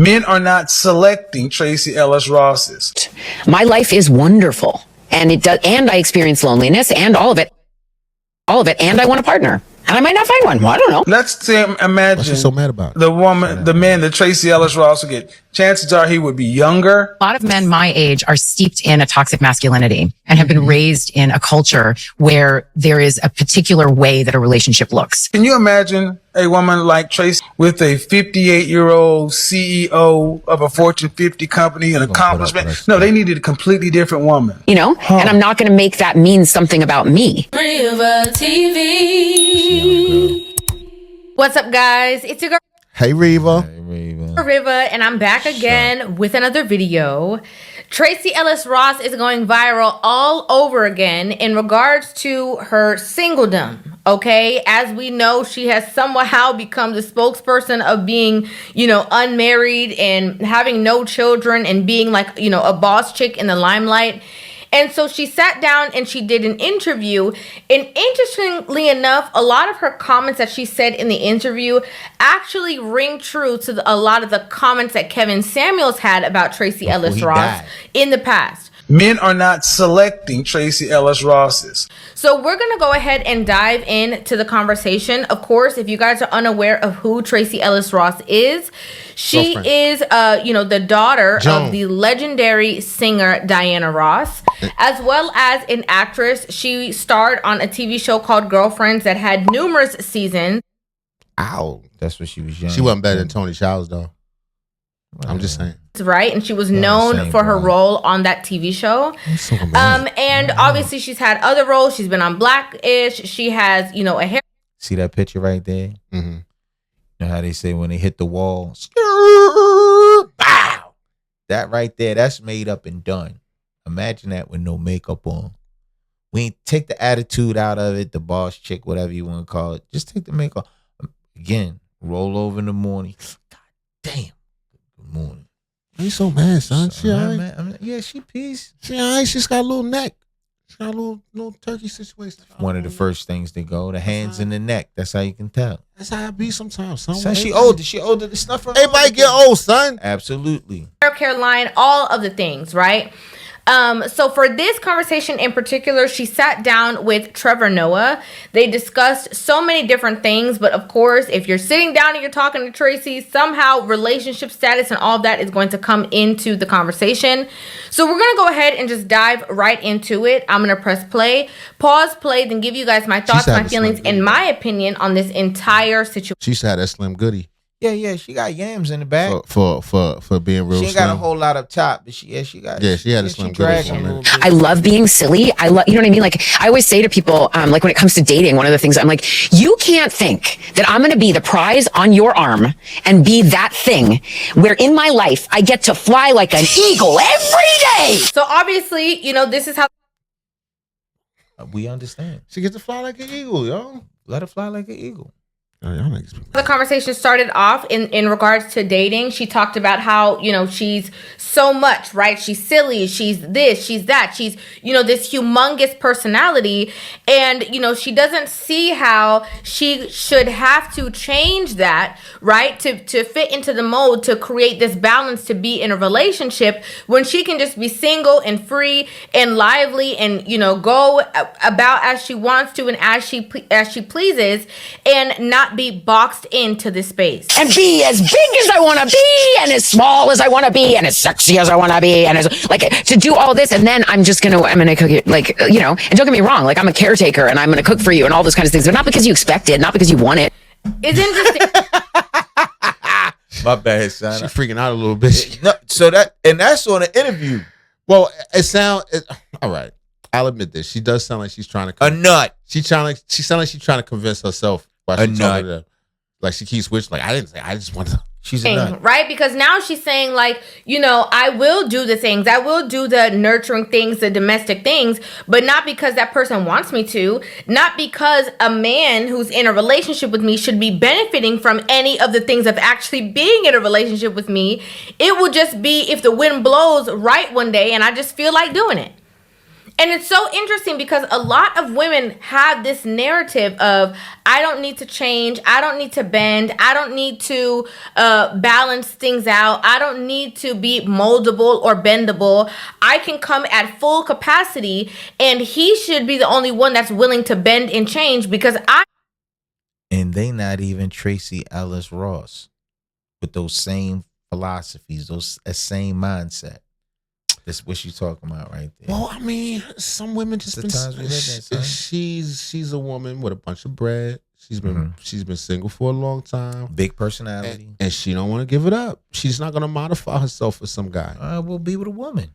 Men are not selecting Tracee Ellis Rosses. My life is wonderful, and it does, and I experience loneliness and all of it, and I want a partner. And I might not find one. Well, I don't know. Let's imagine What's she so mad about? the man that Tracee Ellis Ross would get. Chances are he would be younger. A lot of men my age are steeped in a toxic masculinity and have been raised in a culture where there is a particular way that a relationship looks. Can you imagine a woman like Tracee with a 58-year-old CEO of a Fortune 50 company, an accomplishment? No, they needed a completely different woman. You know, and I'm not going to make that mean something about me. River TV. What's up, guys? It's your girl, Hey, Reva. Riva, and I'm back again with another video. Tracee Ellis Ross is going viral all over again in regards to her singledom. Okay, as we know, she has somehow become the spokesperson of being, unmarried and having no children and being like, a boss chick in the limelight. And so she sat down and she did an interview. And interestingly enough, a lot of her comments that she said in the interview actually ring true to a lot of the comments that Kevin Samuels had about Tracee Ellis Ross in the past. Men are not selecting Tracee Ellis Rosses. So we're going to go ahead and dive into the conversation. Of course, if you guys are unaware of who Tracee Ellis Ross is, she is, the daughter of the legendary singer Diana Ross, as well as an actress. She starred on a TV show called Girlfriends that had numerous seasons. Ow. That's what she was young. She wasn't better than Tony Childs, though. I'm just saying. Right, and she was known for her role on that TV show. And obviously she's had other roles. She's been on Blackish. She has, a hair. See that picture right there? Mm-hmm. You know how they say when they hit the wall, bow. That right there, that's made up and done. Imagine that with no makeup on. We ain't take the attitude out of it, the boss chick, whatever you want to call it. Just take the makeup. Again, roll over in the morning. God damn. Good morning. Why you so mad, son? She all right? Yeah, she peace. She all right. She's got a little neck. She got a little turkey situation. One of the first things to go, the hands and the neck. That's how you can tell. That's how I be sometimes. Son, she older. She older than stuff. Everybody get old, son. Absolutely. Hair care line, all of the things, right? So for this conversation in particular, she sat down with Trevor Noah. They discussed so many different things, but of course, if you're sitting down and you're talking to Tracee, somehow relationship status and all of that is going to come into the conversation. So we're going to go ahead and just dive right into it. I'm going to press play, pause, play, then give you guys my thoughts, my feelings, and my opinion on this entire situation. She said that Slim Goody. Yeah, she got yams in the back for being real. She ain't got a whole lot up top, but she got. Yeah, she had a Slim Goody. I love being silly. I love, you know what I mean? Like I always say to people, like when it comes to dating, one of the things I'm like, you can't think that I'm going to be the prize on your arm and be that thing where in my life I get to fly like an eagle every day. So obviously, this is how we understand. She gets to fly like an eagle, yo. Let her fly like an eagle. The conversation started off in regards to dating. She talked about how, she's so much, right? She's silly. She's this, she's that. She's, this humongous personality. And, she doesn't see how she should have to change that, right? To fit into the mold, to create this balance, to be in a relationship when she can just be single and free and lively and, go about as she wants to and as she pleases and not be boxed into this space and be as big as I want to be and as small as I want to be and as sexy as I want to be and as like to do all this and then I'm gonna cook it, like, and don't get me wrong, like I'm a caretaker and I'm gonna cook for you and all those kinds of things, but not because you expect it, not because you want it. It's interesting. My bad, son. She's freaking out a little bit. That's on an interview. Well, all right. I'll admit this. She does sound like she's trying to a nut. She sounds like she's trying to convince herself. A nut. Like she keeps switching. Like I just want to. She's a nut, right? Because now she's saying like, I will do the things, I will do the nurturing things, the domestic things, but not because that person wants me to, not because a man who's in a relationship with me should be benefiting from any of the things of actually being in a relationship with me. It will just be if the wind blows right one day and I just feel like doing it. And it's so interesting because a lot of women have this narrative of, I don't need to change, I don't need to bend, I don't need to balance things out, I don't need to be moldable or bendable. I can come at full capacity, and he should be the only one that's willing to bend and change because I. And they not even Tracee Ellis Ross with those same philosophies, that same mindset. That's what you talking about right there. Well, I mean, some women just the times we live in, son. She's a woman with a bunch of bread. She's been single for a long time. Big personality. And she don't want to give it up. She's not gonna modify herself for some guy. We'll be with a woman.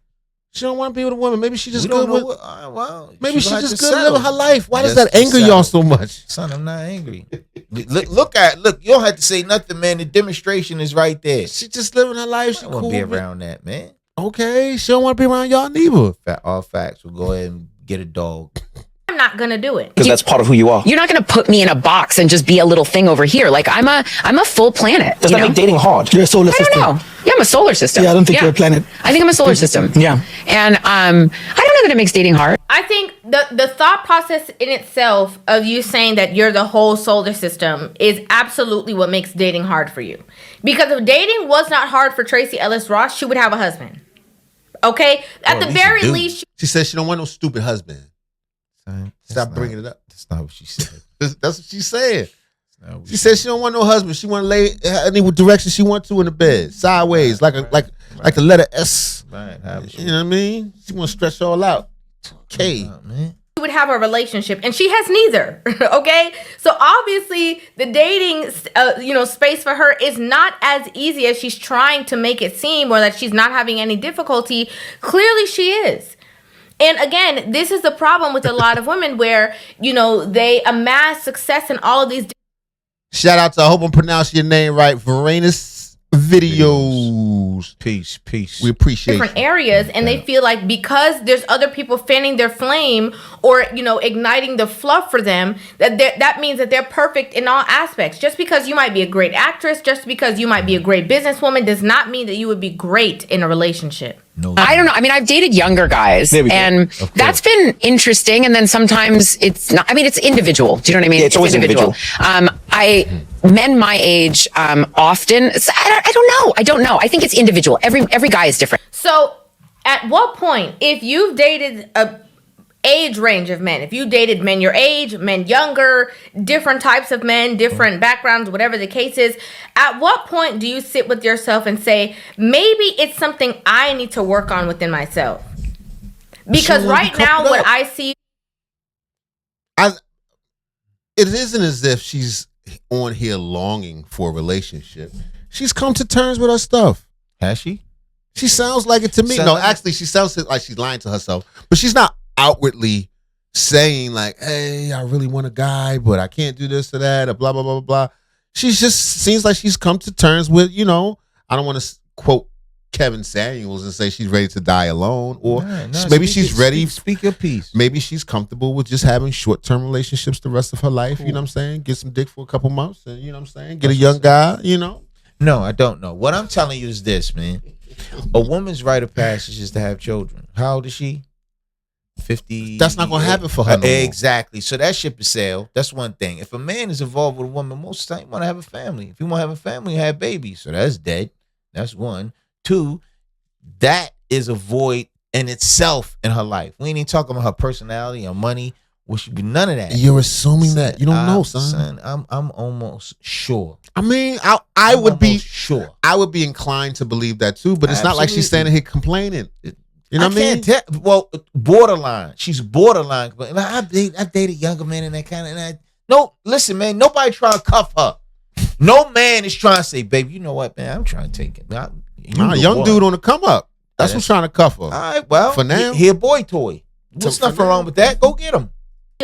She don't want to be with a woman. Maybe she just We don't good know with. well, Maybe she gonna just have to good settle. living her life. Why does Just that anger settle. y'all so much? Son, I'm not angry. Look, you don't have to say nothing, man. The demonstration is right there. She just living her life. She I won't cool be with it. around that, man. Okay, she don't want to be around y'all neither. All facts. We'll go ahead and get a dog. I'm not gonna do it. Because that's part of who you are. You're not going to put me in a box and just be a little thing over here. Like I'm a full planet. Does that make dating hard? You're a solar I system. don't know. Yeah, I'm a solar system. Yeah, I don't think you're a planet. I think I'm a solar system. Yeah. And I don't know that it makes dating hard. I think the thought process in itself of you saying that you're the whole solar system is absolutely what makes dating hard for you. Because if dating was not hard for Tracee Ellis Ross, she would have a husband. Okay? At the very least, She says she don't want no stupid husband. Son, Stop bringing it up. That's not what she said. That's what she's saying. She said she don't want no husband. She want to lay any direction she want to in the bed, sideways, like the letter S. Right. You know what I mean? She want to stretch all out. Okay. Man. she would have a relationship, and she has neither. Okay? So obviously, the dating space for her is not as easy as she's trying to make it seem, or that she's not having any difficulty. Clearly, she is. And again, this is the problem with a lot of women where, they amass success in all of these. Shout out to, I hope I'm pronouncing your name right, Verenus Videos. Peace. We appreciate different you. areas, and they feel like because there's other people fanning their flame or igniting the fluff for them, that means that they're perfect in all aspects. Just because you might be a great actress, just because you might be a great businesswoman, does not mean that you would be great in a relationship. No. I don't know. I mean, I've dated younger guys, and that's been interesting. And then sometimes it's not. I mean, it's individual. Do you know what I mean? Yeah, it's always individual. Men my age often. I don't know. I think it's individual. Every guy is different. So, at what point, if you've dated a age range of men, if you dated men your age, men younger, different types of men, different backgrounds, whatever the case is, at what point do you sit with yourself and say, maybe it's something I need to work on within myself? Because right now, what I see, it isn't as if she's on here longing for a relationship. She's come to terms with her stuff. Has she? She sounds like it to me. No, actually, she sounds like she's lying to herself, but she's not outwardly saying like, hey, I really want a guy, but I can't do this or that, or blah, blah, blah, blah. She just seems like she's come to terms with, I don't want to quote Kevin Samuels and say she's ready to die alone, or maybe she's ready. Speak your piece. Maybe she's comfortable with just having short-term relationships the rest of her life. You know what I'm saying? Get some dick for a couple months, and you know what I'm saying? Get a young guy, No, I don't know. What I'm telling you is this, man. A woman's rite of passage is to have children. How old is she? 50. That's not gonna happen for her. No more. Exactly. So that ship is sailed. That's one thing. If a man is involved with a woman, most of the time you want to have a family. If you want to have a family, you have babies. So that's dead. That's one. Two, that is a void in itself in her life. We ain't even talking about her personality or money. Which should be none of that. You're assuming that you don't know, son. I'm almost sure. I mean, I would be sure. I would be inclined to believe that too, but it's not like she's standing here complaining. You know what I mean? Well, borderline. She's borderline. But I've dated younger men and that kind of. No, listen, man. Nobody trying to cuff her. No man is trying to say, baby, you know what, man? I'm trying to take it. Young dude on the come up. That's what's trying to cuff her. All right, well, for now, he a boy toy. There's nothing wrong with that. Go get him.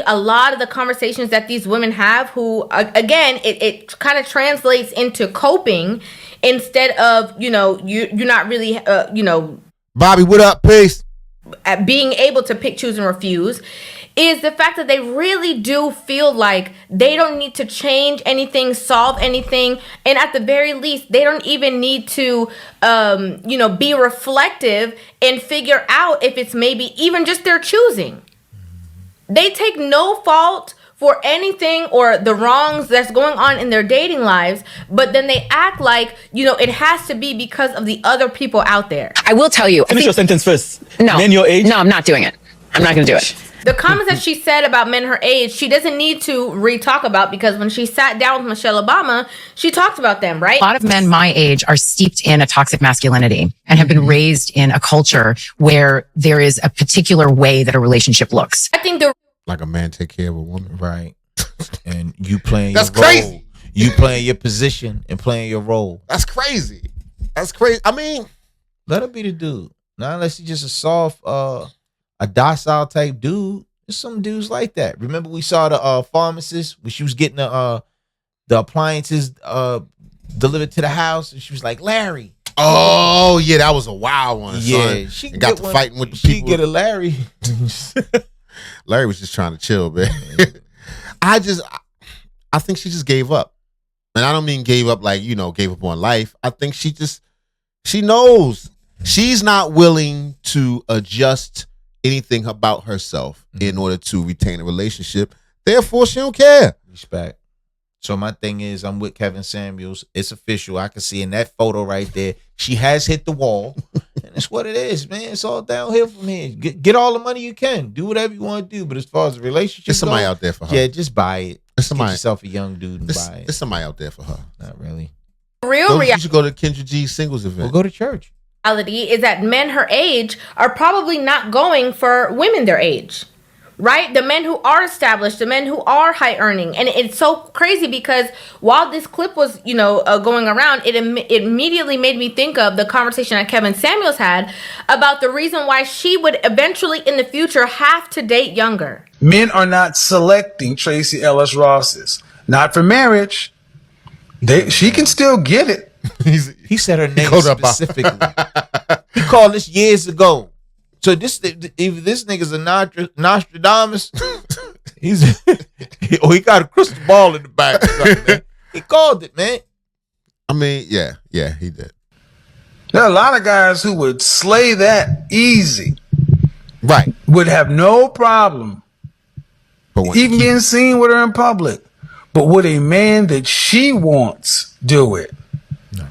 A lot of the conversations that these women have, who again, it kind of translates into coping instead of you're not really Bobby, what up? Peace. At being able to pick, choose, and refuse, is the fact that they really do feel like they don't need to change anything, solve anything, and at the very least, they don't even need to, be reflective and figure out if it's maybe even just their choosing. They take no fault for anything or the wrongs that's going on in their dating lives, but then they act like, it has to be because of the other people out there. I will tell you. Finish your sentence first. No. Men your age? No, I'm not doing it. I'm not going to do it. The comments that she said about men her age, she doesn't need to re-talk about, because when she sat down with Michelle Obama, she talked about them, right? A lot of men my age are steeped in a toxic masculinity and have been raised in a culture where there is a particular way that a relationship looks. I think the Like a man take care of a woman. Right. And you playing That's your role. crazy. You playing your position and playing your role. That's crazy. That's crazy. I mean, Let her be the dude. Not unless he's just a soft, a docile type dude. There's some dudes like that. Remember we saw the pharmacist when she was getting the appliances delivered to the house, and she was like, Larry. oh yeah, that was a wild one. Yeah, son. she And got get to one- fighting with the she people. get a Larry. Larry was just trying to chill, man. I think she just gave up. And I don't mean gave up like, gave up on life. I think she knows she's not willing to adjust anything about herself in order to retain a relationship. Therefore, she don't care. Respect. So my thing is, I'm with Kevin Samuels. It's official. I can see in that photo right there, she has hit the wall. And it's what it is, man. It's all downhill from here. Get all the money you can. Do whatever you want to do. But as far as the relationship There's somebody goes, out there for her. yeah, just buy it. There's somebody. Get yourself a young dude and buy it. There's somebody out there for her. Not really. real You should go to Kendra G's singles event. We'll go to church. reality is that men her age are probably not going for women their age. Right? The men who are established, the men who are high earning. And it's so crazy because while this clip was, going around, it immediately made me think of the conversation that Kevin Samuels had about the reason why she would eventually in the future have to date younger. Men are not selecting Tracee Ellis Rosses. Not for marriage. She can still get it. He said her name called her about- specifically. He called this years ago. So if this nigga's a Nostradamus, he got a crystal ball in the back. Or something, man. He called it, man. I mean, yeah, he did. There are a lot of guys who would slay that easy. Right. Would have no problem But when even being seen with her in public. But would a man that she wants do it? No.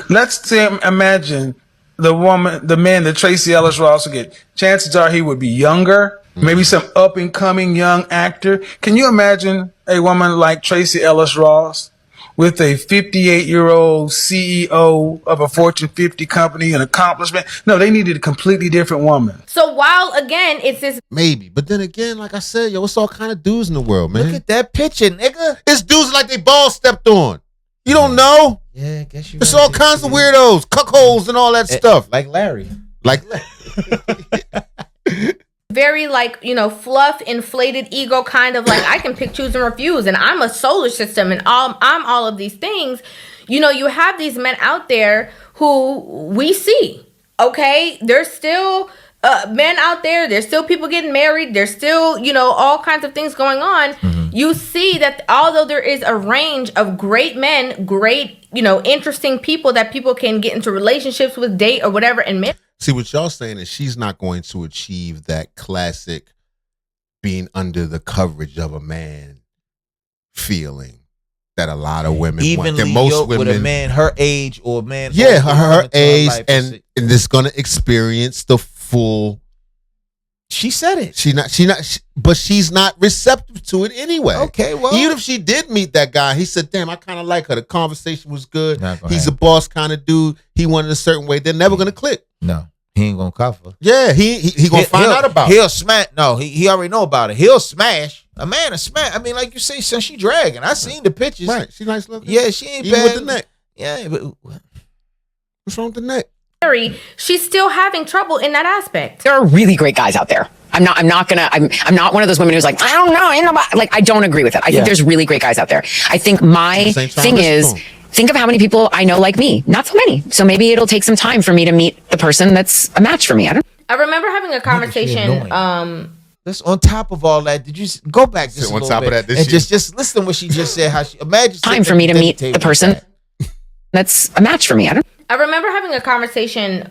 Let's say, imagine the man that Tracee Ellis Ross would get. Chances are he would be younger, maybe some up and coming young actor. Can you imagine a woman like Tracee Ellis Ross with a 58-year-old CEO of a Fortune 50 company, an accomplishment? No, they needed a completely different woman. So while again it's this maybe, but then again, like I said, it's all kind of dudes in the world, man. Look at that picture, nigga. It's dudes like they balls stepped on. You don't know? Yeah, I guess you. It's all kinds of weirdos, cuckolds, and all that stuff. Like Larry. Like, very fluff, inflated ego kind of like I can pick, choose, and refuse, and I'm a solar system, and I'm all of these things. You have these men out there who we see. Okay, there's still men out there. There's still people getting married. There's still all kinds of things going on. Mm-hmm. You see that although there is a range of great men, great interesting people that people can get into relationships with, date, or whatever, and men. see what y'all saying is she's not going to achieve that classic being under the coverage of a man feeling that a lot of women want. Evenly That most yoked women, with a man her age or a man. yeah, older her into age, life. and is going to experience the full. She said it. But she's not receptive to it anyway. Okay, well, Even if she did meet that guy, he said, damn, I kind of like her. The conversation was good. Not gonna He's happen. a boss kind of dude. He wanted a certain way. They're never going to click. no, he ain't gonna cuff her. Yeah, he going to find out about it. He'll smash. No, he already know about it. He'll smash. A man will smash. I mean, like you say, son, she dragging. I seen the pictures. Right. She nice looking. Yeah, she ain't Even bad. with the neck. Yeah, but What's wrong with the neck? She's still having trouble in that aspect. There are really great guys out there. I'm not one of those women who's like, I don't know, ain't nobody. Like, I don't agree with it. I think there's really great guys out there. I think my Same time, thing is, listen to 'em. think of how many people I know like me. Not so many. So maybe it'll take some time for me to meet the person that's a match for me. I don't. I remember having a conversation Let's on top of all that. Did you go back just Sit a on little top of bit that this and year. just listen to what she just said? How she imagine Time for sitting me at to the meet table the with person that. that's a match for me. I don't. I remember having a conversation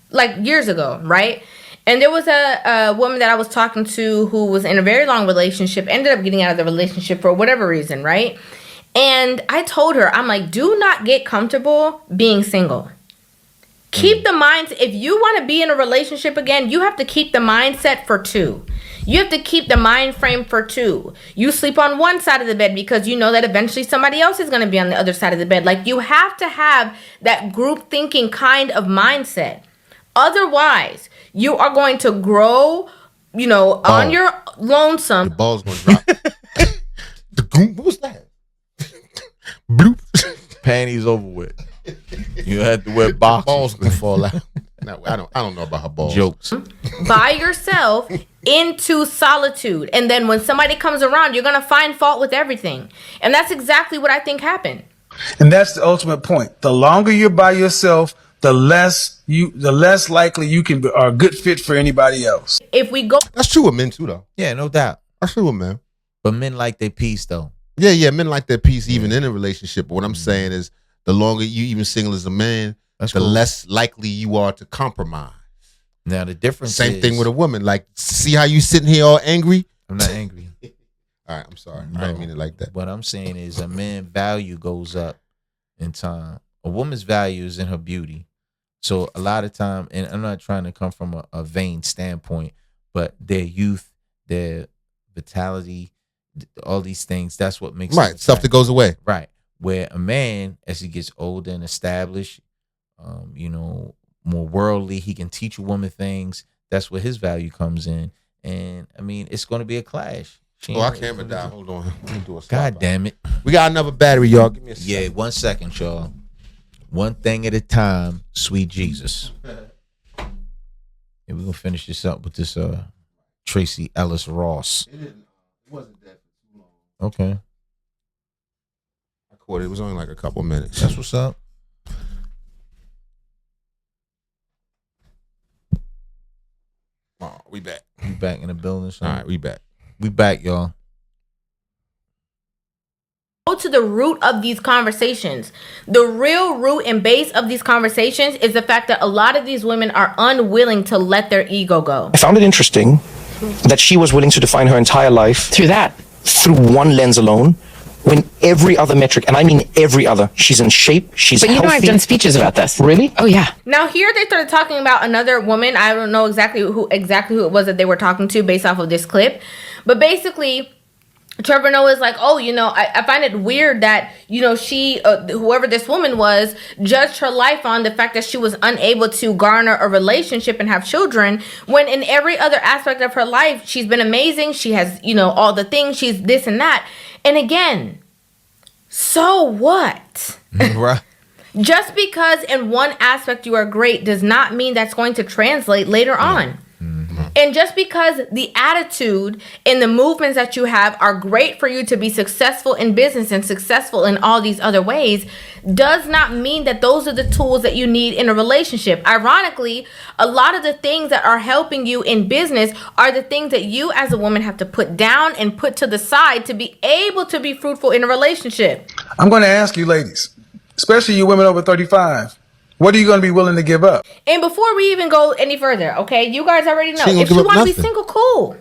like years ago, right? And there was a woman that I was talking to who was in a very long relationship, ended up getting out of the relationship for whatever reason, right? And I told her, I'm like, do not get comfortable being single. Keep the mind, if you want to be in a relationship again, you have to keep the mindset for two. You have to keep the mind frame for two. You sleep on one side of the bed because you know that eventually somebody else is going to be on the other side of the bed. Like, you have to have that group thinking kind of mindset. Otherwise, you are going to grow, on your lonesome. The ball's gonna drop. The goom, what was that? Bloop. Panties over with. You had to wear boxers. Ball's gonna fall out. No, I don't know about her balls. Jokes. By yourself into solitude. And then when somebody comes around, you're going to find fault with everything. And that's exactly what I think happened. And that's the ultimate point. The longer you're by yourself, the less likely you can be a good fit for anybody else. If we go, That's true with men too, though. Yeah, no doubt. That's true with men. But men like their peace, though. Yeah, men like their peace even in a relationship. But what I'm saying is, the longer you even single as a man, That's the cool. less likely you are to compromise. Now the difference Same is, thing with a woman. Like, see how you sitting here all angry? I'm not angry. All right, I'm sorry. I didn't mean it like that. What I'm saying is a man's value goes up in time. A woman's value is in her beauty. So a lot of time, and I'm not trying to come from a vain standpoint, but their youth, their vitality, all these things, that's what makes Right, it stuff that goes away. right. Where a man, as he gets older and established, more worldly, he can teach a woman things. That's where his value comes in. And I mean, it's going to be a clash. Oh, our camera died. Hold on. Let me do a stop. God damn it. We got another battery, y'all. Give me a Yeah, second. 1 second, y'all. One thing at a time, sweet Jesus. And we're going to finish this up with this Tracee Ellis Ross. It wasn't that for too long. Okay. I caught it. It was only like a couple minutes. That's what's up. Oh, we back. We back in the building. All right, we back. We back, y'all. go to the root of these conversations. The real root and base of these conversations is the fact that a lot of these women are unwilling to let their ego go. I found it interesting that she was willing to define her entire life Through that. through one lens alone, when every other metric, and I mean every other, she's in shape, she's But you healthy. know, I've done speeches about this. Really? Oh, yeah. Now here they started talking about another woman. I don't know exactly who it was that they were talking to based off of this clip. But basically, Trevor Noah's like, oh, I find it weird that, she, whoever this woman was, judged her life on the fact that she was unable to garner a relationship and have children, when in every other aspect of her life, she's been amazing. She has, all the things, she's this and that. And again, so what? Right. Just because in one aspect you are great does not mean that's going to translate later on. And just because the attitude and the movements that you have are great for you to be successful in business and successful in all these other ways does not mean that those are the tools that you need in a relationship. Ironically, a lot of the things that are helping you in business are the things that you as a woman have to put down and put to the side to be able to be fruitful in a relationship. I'm going to ask you ladies, especially you women over 35, what are you going to be willing to give up? And before we even go any further, okay, you guys already know. She ain't gonna If she give up want to be nothing. single, cool.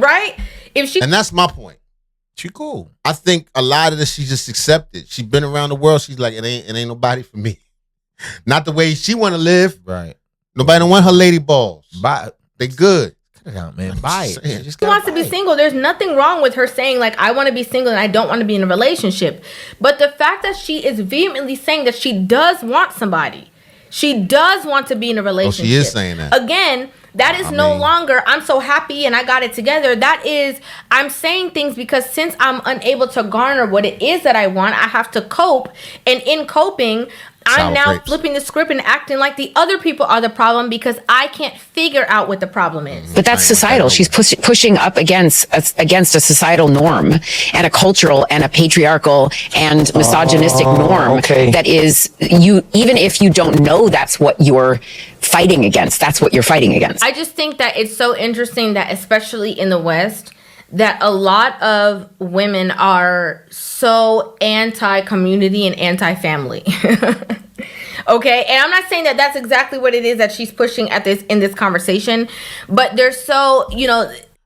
Right? If she And that's my point. She cool. I think a lot of this she just accepted. She's been around the world. She's like, it ain't nobody for me. Not the way she want to live. Right. Nobody don't want her lady balls. Buy They good. cut it out, man. Buy it. saying. You just she gotta wants to buy be it. single, there's nothing wrong with her saying, like, I want to be single and I don't want to be in a relationship. But the fact that she is vehemently saying that she does want somebody, she does want to be in a relationship. Oh, she is saying that. Again, that is no longer, I'm so happy and I got it together. That is, I'm saying things because since I'm unable to garner what it is that I want, I have to cope. And in coping, I'm now grapes. flipping the script and acting like the other people are the problem because I can't figure out what the problem is. But that's societal. She's pushing up against a societal norm and a cultural and a patriarchal and misogynistic norm that is even if you don't know that's what you're fighting against, that's what you're fighting against. I just think that it's so interesting that especially in the West, that a lot of women are so anti-community and anti-family. Okay, and I'm not saying that that's exactly what it is that she's pushing at this in this conversation, but they're so,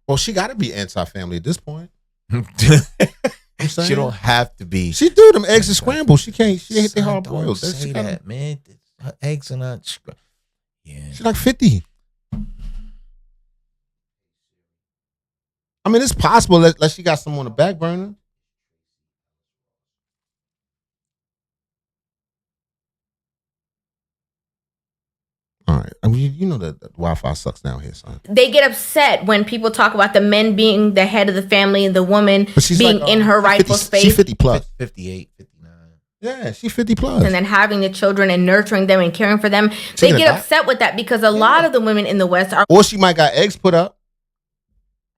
Well, she got to be anti-family at this point. She don't have to be. She do them eggs and scrambled. She can't. She ain't the hard Don't boiled. say that, man. Her eggs are not. Yeah. She's like 50. I mean, it's possible that she got some on the back burner. All right. I mean, you know that Wi-Fi sucks down here, son. They get upset when people talk about the men being the head of the family and the woman being like, in her rightful 50, space. She's 50 plus. 58, 59. Yeah, she's 50 plus. And then having the children and nurturing them and caring for them. They get upset with that because a lot of the women in the West are... Or she might got eggs put up.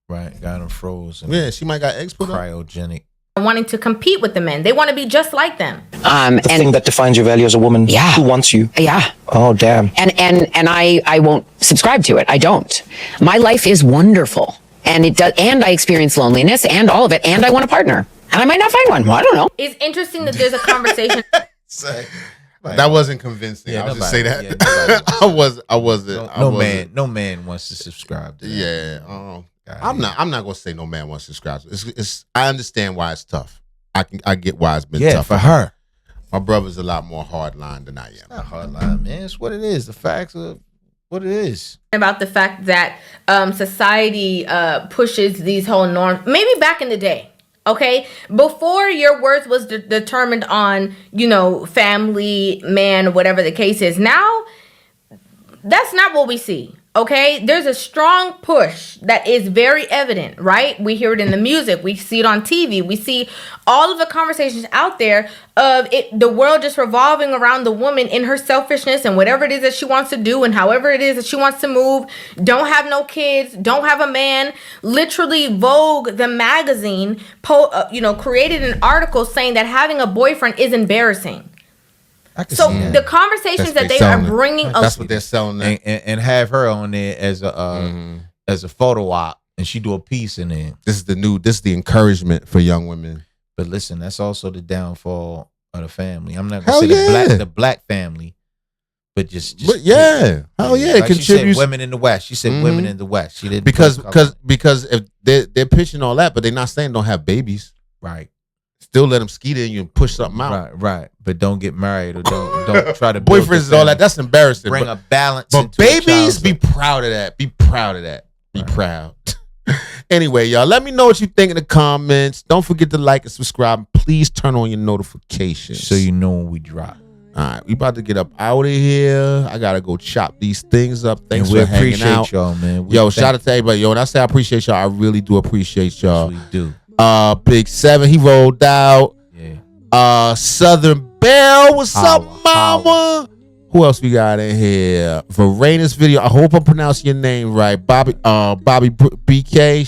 Right, got them frozen. Yeah, she might got eggs put up. Cryogenic. wanting to compete with the men. They want to be just like them. The thing that defines your value as a woman. Yeah. Who wants you? Yeah. Oh, damn. And I won't subscribe to it. I don't. My life is wonderful. And it does, and I experience loneliness and all of it, and I want a partner. And I might not find one. Well, I don't know. It's interesting that there's a conversation. That wasn't convincing. Yeah, I'll just say that. Yeah, I wasn't. No man wants to subscribe to that. Yeah. I'm not gonna say no man wants to subscribe. It's I understand why it's tough. I get why it's been tough for her. My brother's a lot more hardline than I am. Not hardline, man. It's what it is. The facts of what it is. About the fact that society pushes these whole norms. Maybe back in the day, okay, before your worth was determined on, family, man, whatever the case is. Now, that's not what we see. Okay, there's a strong push that is very evident, right? We hear it in the music, we see it on TV, we see all of the conversations out there of it, the world just revolving around the woman in her selfishness and whatever it is that she wants to do and however it is that she wants to move. Don't have no kids, don't have a man. Literally, Vogue, the magazine, created an article saying that having a boyfriend is embarrassing. So the conversations that they are bringing, that's what they're selling, and have her on there as a photo op, and she do a piece in there. This is the encouragement for young women. But listen, that's also the downfall of the family. I'm not gonna say the black family, but just hell yeah, like it contributes. She said women in the West. She said women in the West. She didn't because if they're pitching all that, but they're not saying don't have babies, right? Still let them skeet in you and push something out. Right. But don't get married or don't try to boyfriends and all that. That's embarrassing. Bring a balance. But babies, be proud of that. Be proud of that. Be proud. Anyway, y'all, let me know what you think in the comments. Don't forget to like and subscribe. Please turn on your notifications so you know when we drop. All right, we about to get up out of here. I gotta go chop these things up. Thanks for hanging out, y'all, man. Shout out to everybody. Yo, when I say I appreciate y'all, I really do appreciate y'all. Yes, we do. Big 7, he rolled out. Yeah. Southern Belle, what's up, mama? Who else we got in here? Verena's video. I hope I'm pronouncing your name right. Bobby BK.